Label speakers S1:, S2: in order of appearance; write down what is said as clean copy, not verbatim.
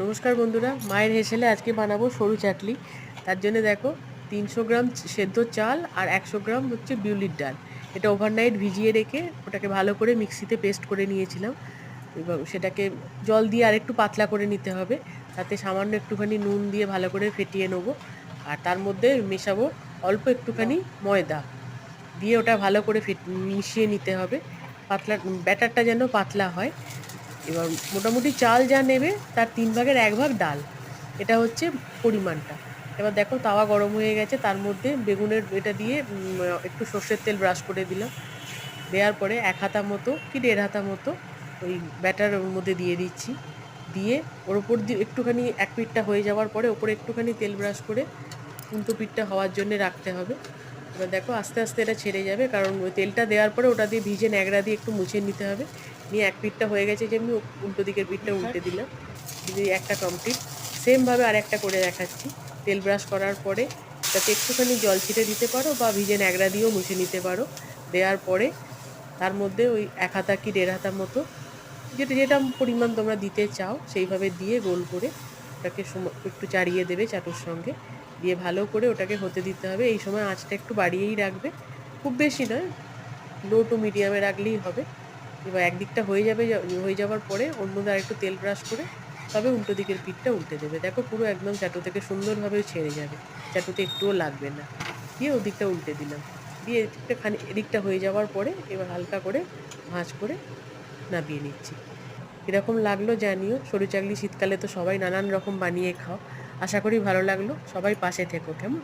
S1: নমস্কার বন্ধুরা, মায়ের হেসেলে আজকে বানাবো সরু চাটলি। তার জন্য দেখো 300 গ্রাম সেদ্ধ চাল আর 100 গ্রাম হচ্ছে বিউলির ডাল। এটা ওভারনাইট ভিজিয়ে রেখে ওটাকে ভালো করে মিক্সিতে পেস্ট করে নিয়েছিলাম। এবং সেটাকে জল দিয়ে আর একটু পাতলা করে নিতে হবে। তাতে সামান্য একটুখানি নুন দিয়ে ভালো করে ফেটিয়ে নেবো। আর তার মধ্যে মেশাবো অল্প একটুখানি ময়দা দিয়ে ওটা ভালো করে মিশিয়ে নিতে হবে। পাতলা ব্যাটারটা যেন পাতলা হয়। এবার মোটামুটি চাল যা নেবে তার 3 ভাগের 1 ভাগ ডাল। এটা হচ্ছে পরিমাণটা। এবার দেখো তাওয়া গরম হয়ে গেছে, তার মধ্যে বেগুনের এটা দিয়ে একটু সর্ষের তেল ব্রাশ করে দিলাম। দেওয়ার পরে 1 হাতা মতো কি 1.5 হাতা মতো ওই ব্যাটার ওর মধ্যে দিয়ে দিচ্ছি। দিয়ে ওর ওপর দিয়ে একটুখানি এক পিঠটা হয়ে যাওয়ার পরে ওপরে একটুখানি তেল ব্রাশ করে উল্টো পিঠটা হওয়ার জন্যে রাখতে হবে। এবার দেখো আস্তে আস্তে এটা ছেড়ে যাবে, কারণ ওই তেলটা দেওয়ার পরে ওটা দিয়ে ভিজে ন্যাকড়া দিয়ে একটু মুছে নিতে হবে। নিয়ে এক পিঠটা হয়ে গেছে যেমনি উল্টো দিকের পিঠটা উল্টে দিলাম। দিয়ে একটা কমপ্লিট। সেমভাবে আর একটা করে দেখাচ্ছি। তেল ব্রাশ করার পরে তাতে একটুখানি জল ছিটে দিতে পারো বা ভিজে ন্যাকড়া দিয়েও মুছে নিতে পারো। দেওয়ার পরে তার মধ্যে ওই 1 হাতা কি 1.5 হাতা মতো যেটা যেটা পরিমাণ তোমরা দিতে চাও সেইভাবে দিয়ে গোল করে ওটাকে একটু চাড়িয়ে দেবে চাটুর সঙ্গে। দিয়ে ভালো করে ওটাকে হতে দিতে হবে। এই সময় আঁচটা একটু বাড়িয়েই রাখবে, খুব বেশি নয়, লো টু মিডিয়ামে রাখলেই হবে। এবার একদিকটা হয়ে যাওয়ার পরে ওর মধ্যে আরেকটু তেল ব্রাশ করে তবে উল্টো দিকের পিঠটা উল্টে দেবে। দেখো পুরো একদম চাটু থেকে সুন্দরভাবে ছেড়ে যাবে, চাটুতে একটুও লাগবে না। দিয়ে ওদিকটা উল্টে দিলাম। দিয়ে এদিকটা হয়ে যাওয়ার পরে এবার হালকা করে ভাঁজ করে নামিয়ে নিচ্ছি। কীরকম লাগলো জানিও। সরু চাকলি শীতকালে তো সবাই নানান রকম বানিয়ে খাও। আশা করি ভালো লাগলো। সবাই পাশে থেকো, কেমন?